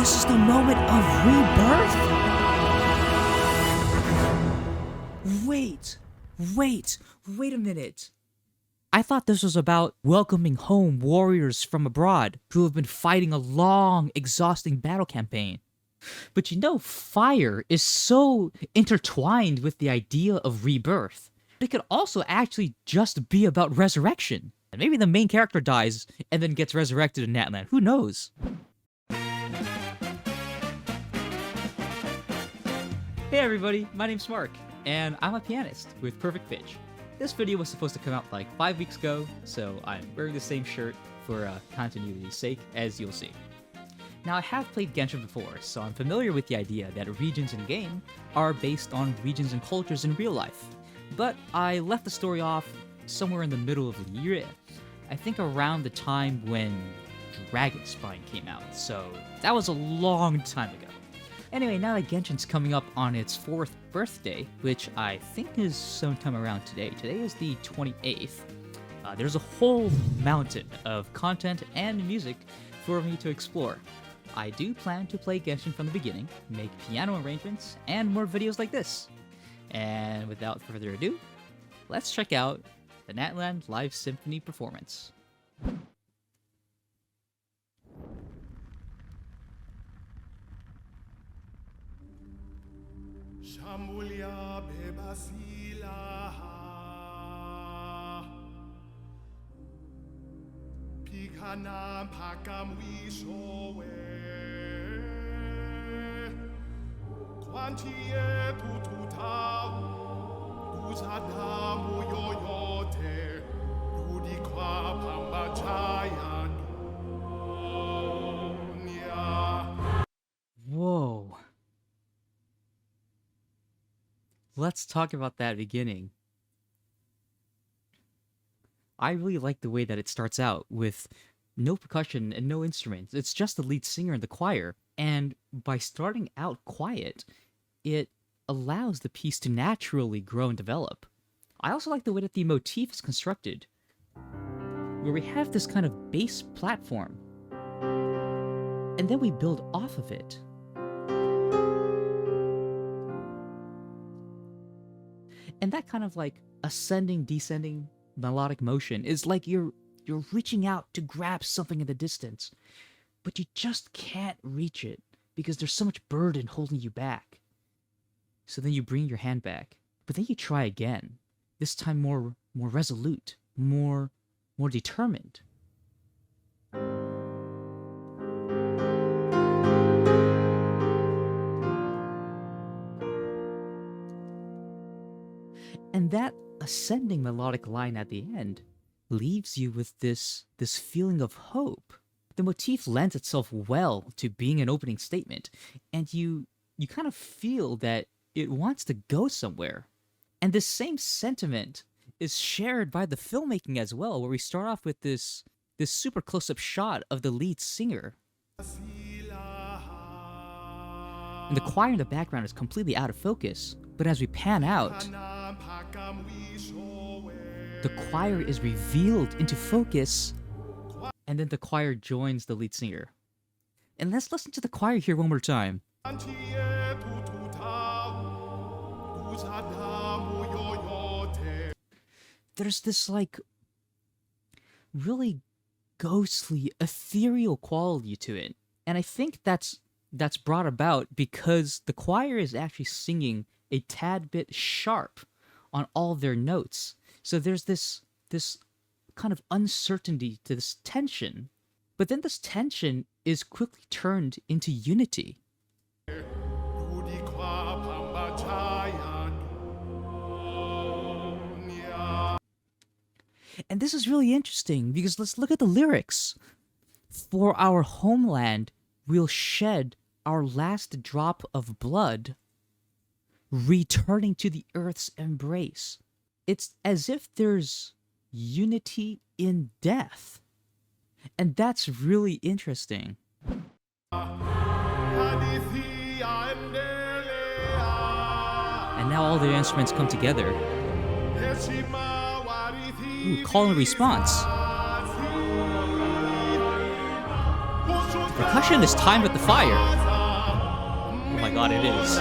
This is the moment of rebirth? Wait a minute. I thought this was about welcoming home warriors from abroad who have been fighting a long, exhausting battle campaign. But you know, fire is so intertwined with the idea of rebirth. It could also actually just be about resurrection. And maybe the main character dies and then gets resurrected in Natlan. Who knows? Hey everybody, my name's Mark, and I'm a pianist with perfect pitch. This video was supposed to come out like 5 weeks ago, so I'm wearing the same shirt for continuity's sake, as you'll see. Now, I have played Genshin before, so I'm familiar with the idea that regions in-game are based on regions and cultures in real life. But I left the story off somewhere in the middle of Liyue, I think around the time when Dragon Spine came out, so that was a long time ago. Anyway, now that Genshin's coming up on its 4th birthday, which I think is sometime around today. Today is the 28th. There's a whole mountain of content and music for me to explore. I do plan to play Genshin from the beginning, make piano arrangements, and more videos like this. And without further ado, let's check out the Natlan live symphony performance. Shambulia bebasila Pikana pakamwishowe Quantie tututau Utadamu yoyote Udikwa pambachaya dunya. Whoa. Let's talk about that beginning. I really like the way that it starts out with no percussion and no instruments. It's just the lead singer and the choir. And by starting out quiet, it allows the piece to naturally grow and develop. I also like the way that the motif is constructed, where we have this kind of bass platform, and then we build off of it. And that kind of like ascending, descending melodic motion is like you're reaching out to grab something in the distance, but you just can't reach it because there's so much burden holding you back. So then you bring your hand back, but then you try again. This time more resolute, more determined. And that ascending melodic line at the end leaves you with this feeling of hope. The motif lends itself well to being an opening statement, and you kind of feel that it wants to go somewhere. And this same sentiment is shared by the filmmaking as well, where we start off with this super close-up shot of the lead singer. And the choir in the background is completely out of focus, but as we pan out, the choir is revealed into focus, and then the choir joins the lead singer. And let's listen to the choir here one more time. There's this like really ghostly, ethereal quality to it. And I think that's brought about because the choir is actually singing a tad bit sharp on all their notes. So there's this kind of uncertainty to this tension, but then this tension is quickly turned into unity. And this is really interesting because let's look at the lyrics. For our homeland, we'll shed our last drop of blood, returning to the earth's embrace. It's as if there's unity in death. And that's really interesting. And now all the instruments come together. Ooh, call and response. Percussion is timed with the fire. Oh my god, it is.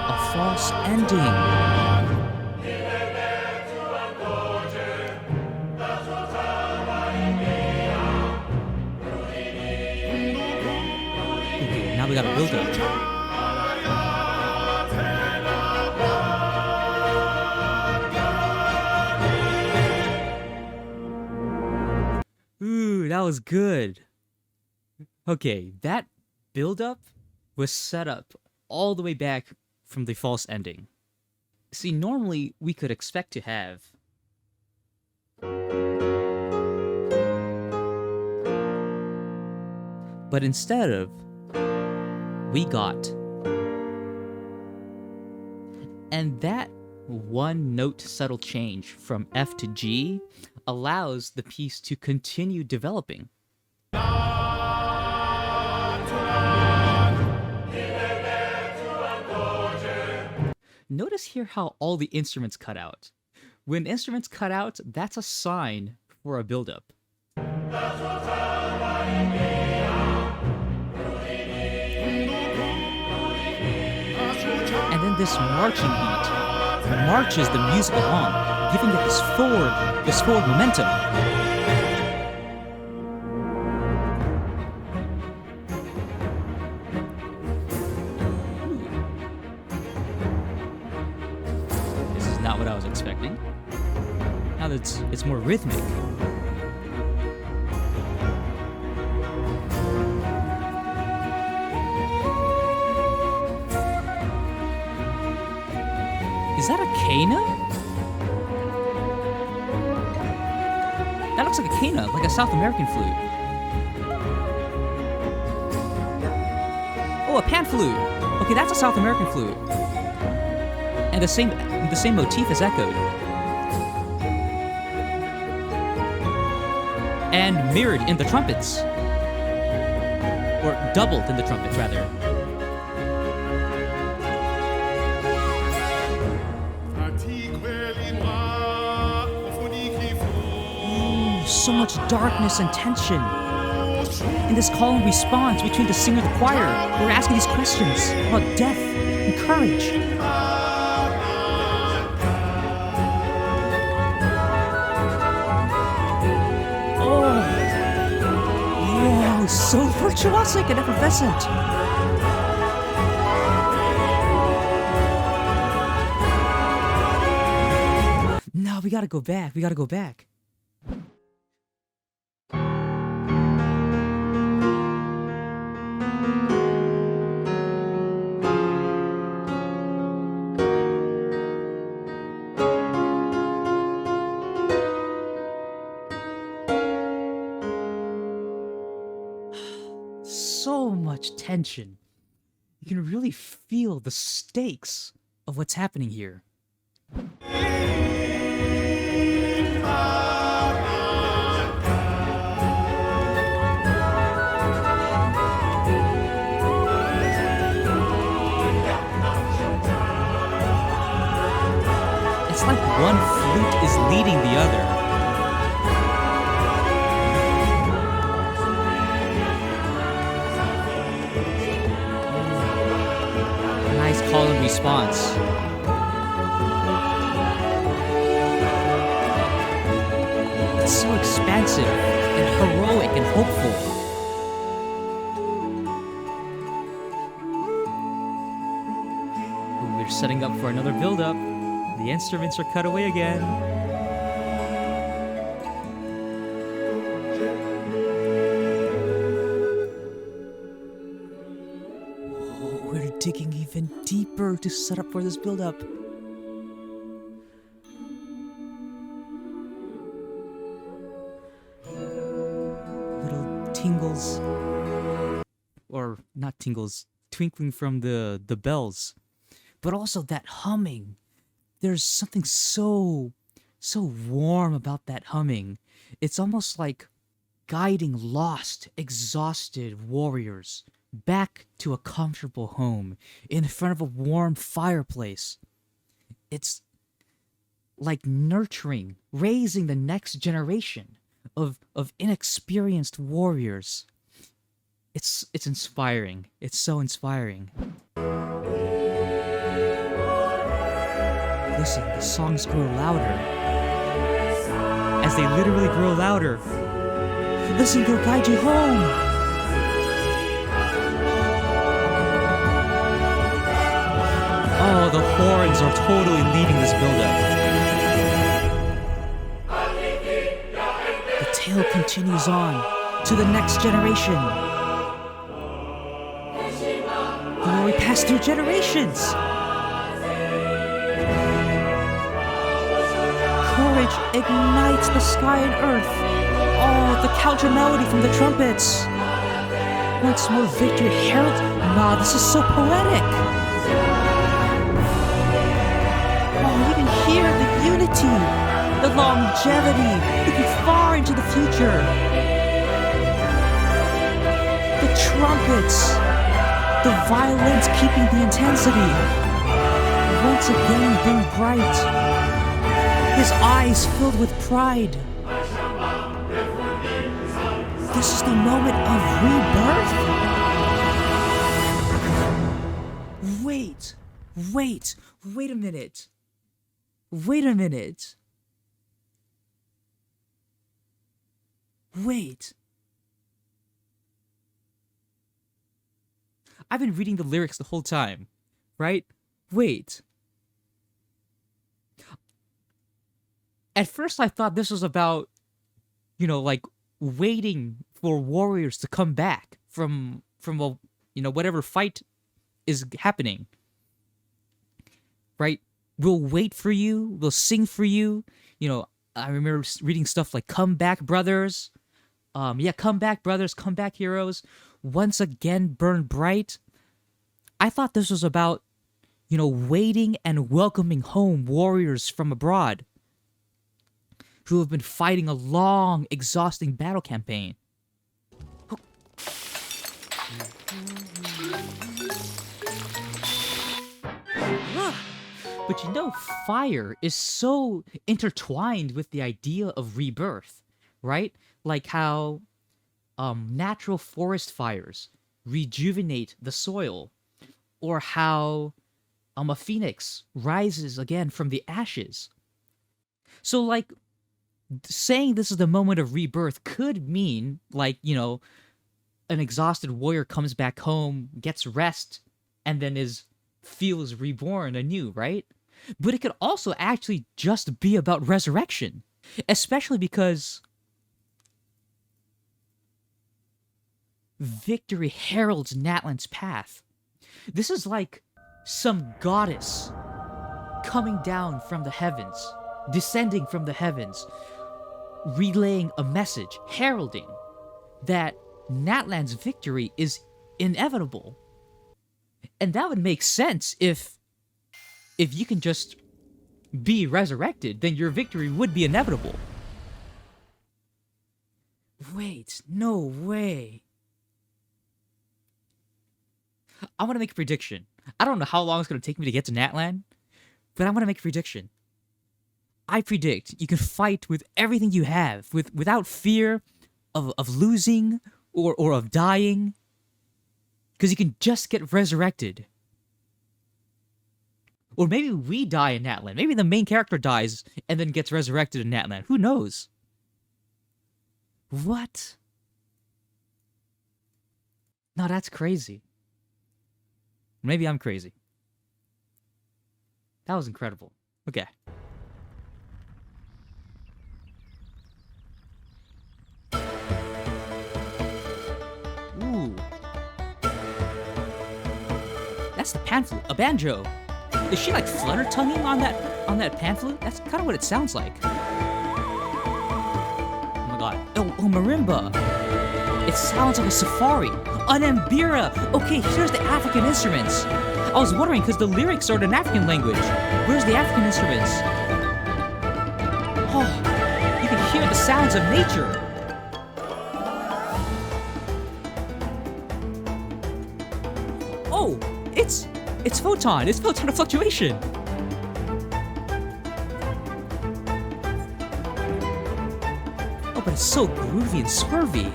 A false ending. Okay, now we gotta build up. Ooh, that was good. Okay, that build-up was set up all the way back from the false ending. See, normally we could expect to have but instead of, we got. And that one note subtle change from F to G allows the piece to continue developing. Notice here how all the instruments cut out. When instruments cut out, that's a sign for a build-up. And then this marching beat marches the music along, giving it this forward momentum. This is not what I was expecting. Now that it's more rhythmic. Is that a Kana? That looks like a Kana, like a South American flute. Oh, a pan flute. Okay, that's a South American flute. And the same motif is echoed. And mirrored in the trumpets. Or doubled in the trumpets, rather. So much darkness and tension. In this call and response between the singer and the choir, we're asking these questions about death and courage. Oh, yeah, so virtuosic and effervescent. No, we gotta go back. We gotta go back. So much tension. You can really feel the stakes of what's happening here. It's like one flute is leading the other. Nice call and response. It's so expansive and heroic and hopeful. We're setting up for another build-up. The instruments are cut away again. We're digging even deeper to set up for this build-up. Little tingles, or not tingles, twinkling from the bells, but also that humming. There's something so warm about that humming. It's almost like guiding lost, exhausted warriors back to a comfortable home in front of a warm fireplace. It's like nurturing, raising the next generation of inexperienced warriors. It's inspiring. It's so inspiring. Listen, the songs grow louder. As they literally grow louder. Listen, they'll guide you home. Oh, the horns are totally leading this build-up. The tale continues on to the next generation. Glory passed through generations. Courage ignites the sky and earth. Oh, the counter melody from the trumpets. Once more victory herald. Nah, this is so poetic. Oh, you can hear the unity, the longevity, looking far into the future. The trumpets, the violins keeping the intensity. Once again being bright. His eyes filled with pride. This is the moment of rebirth? Wait a minute. Wait a minute. Wait. I've been reading the lyrics the whole time, right? Wait. At first I thought this was about, like waiting for warriors to come back from a, whatever fight is happening. Right? We'll wait for you. We'll sing for you. I remember reading stuff like "Come back, brothers." Come back, brothers. Come back, heroes. Once again, burn bright. I thought this was about, waiting and welcoming home warriors from abroad who have been fighting a long, exhausting battle campaign. But fire is so intertwined with the idea of rebirth, right? Like how natural forest fires rejuvenate the soil, or how a phoenix rises again from the ashes. So, like, saying this is the moment of rebirth could mean, like, an exhausted warrior comes back home, gets rest, and then feels reborn anew, right? But it could also actually just be about resurrection, especially because victory heralds Natlan's path. This is like some goddess coming down from the heavens, descending from the heavens, relaying a message, heralding that Natlan's victory is inevitable. And that would make sense if you can just be resurrected, then your victory would be inevitable. Wait, no way. I want to make a prediction. I don't know how long it's going to take me to get to Natlan, but I want to make a prediction. I predict you can fight with everything you have, without fear of losing or of dying, because you can just get resurrected. Or maybe we die in Natlan. Maybe the main character dies and then gets resurrected in Natlan. Who knows? What? No, that's crazy. Maybe I'm crazy. That was incredible. Okay. Ooh. That's the pan flute. A banjo. Is she like flutter tonguing on that pan flute? That's kind of what it sounds like. Oh my god. Oh, marimba. It sounds like a safari. An mbira. Okay, here's the African instruments. I was wondering because the lyrics are in an African language. Where's the African instruments? Oh, you can hear the sounds of nature. Oh, it's photon. It's photon of fluctuation. but it's so groovy and swervy.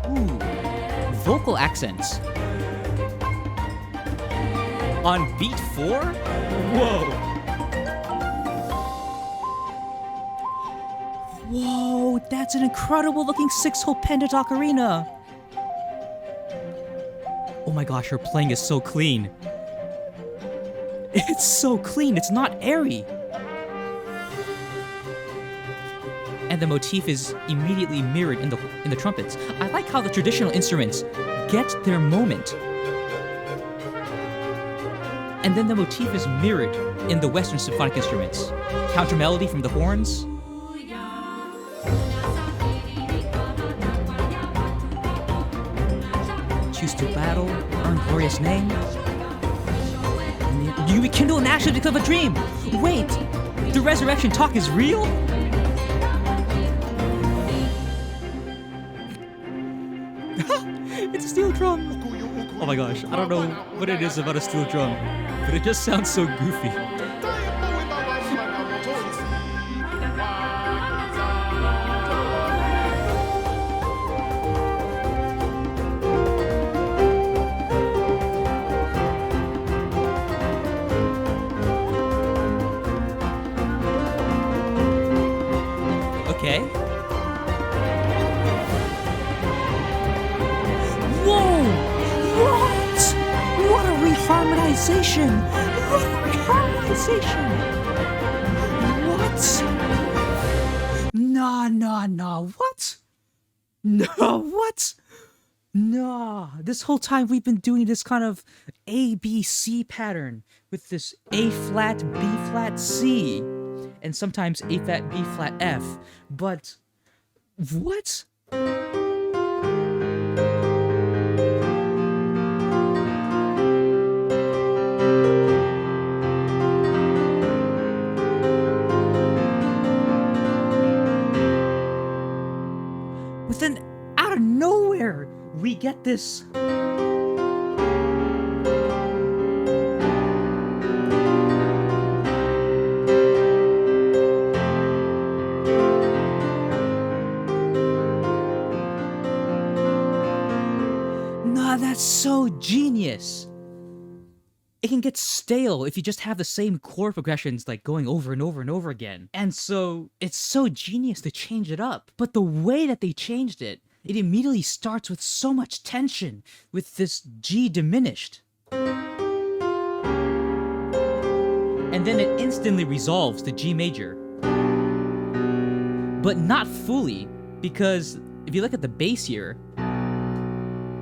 Ooh, vocal accents. On beat 4? Whoa. Whoa, that's an incredible looking 6-hole pendant ocarina. Oh my gosh, her playing is so clean. It's so clean, it's not airy. And the motif is immediately mirrored in the trumpets. I like how the traditional instruments get their moment. And then the motif is mirrored in the Western symphonic instruments. Counter melody from the horns. Choose to battle, earn glorious name. And you rekindle an action to become a dream. Wait, the resurrection talk is real? It's a steel drum. Oh my gosh, I don't know what it is about a steel drum, but it just sounds so goofy. Okay. Whoa! What? What a reharmonization! What a reharmonization! What? Nah. What? No, what? Nah. This whole time we've been doing this kind of A, B, C pattern with this A flat, B flat, C. And sometimes A flat, B flat, F. But what? But then out of nowhere, we get this. That's so genius. It can get stale if you just have the same chord progressions like going over and over and over again. And so it's so genius to change it up. But the way that they changed it, it immediately starts with so much tension with this G diminished. And then it instantly resolves to G major. But not fully, because if you look at the bass here,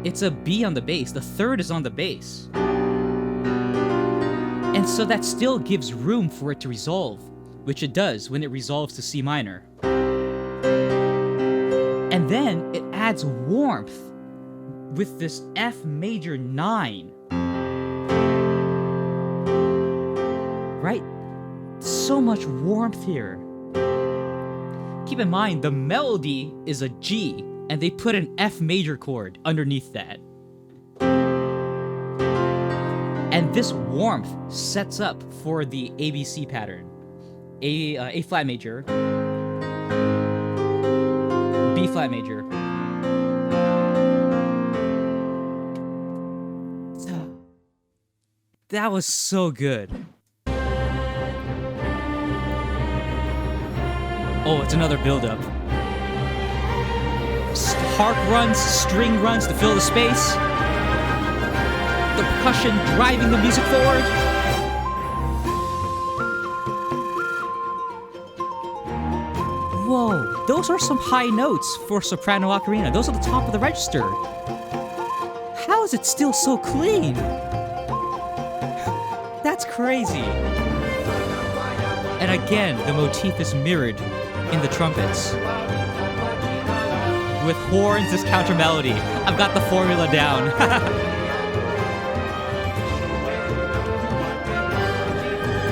it's a B on the bass. The third is on the bass. And so that still gives room for it to resolve, which it does when it resolves to C minor. And then it adds warmth with this F major 9. Right? So much warmth here. Keep in mind, the melody is a G, and they put an F major chord underneath that. And this warmth sets up for the ABC pattern. A flat major, B flat major. That was so good. Oh, it's another build-up. Harp runs, string runs to fill the space. The percussion driving the music forward. Whoa, those are some high notes for soprano ocarina. Those are the top of the register. How is it still so clean? That's crazy. And again, the motif is mirrored in the trumpets. With horns as counter melody. I've got the formula down.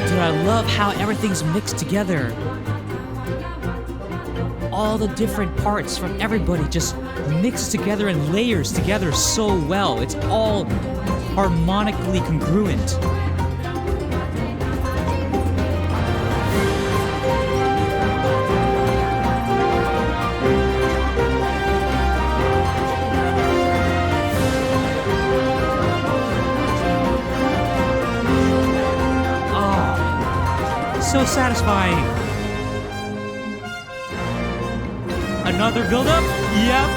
Dude, I love how everything's mixed together. All the different parts from everybody just mixed together and layers together so well. It's all harmonically congruent. so satisfying. Another build-up? Yep.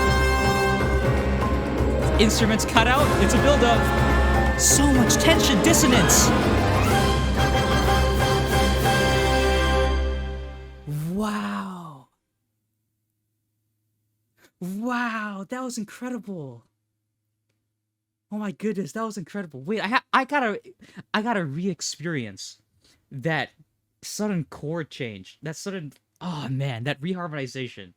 Instruments cut out, it's a build-up. So much tension, dissonance. Wow. Wow, that was incredible. Oh my goodness, that was incredible. Wait, I gotta re-experience that sudden chord change. That sudden, oh man, that reharmonization.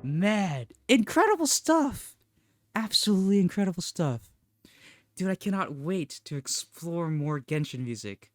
Man, incredible stuff. Absolutely incredible stuff. Dude, I cannot wait to explore more Genshin music.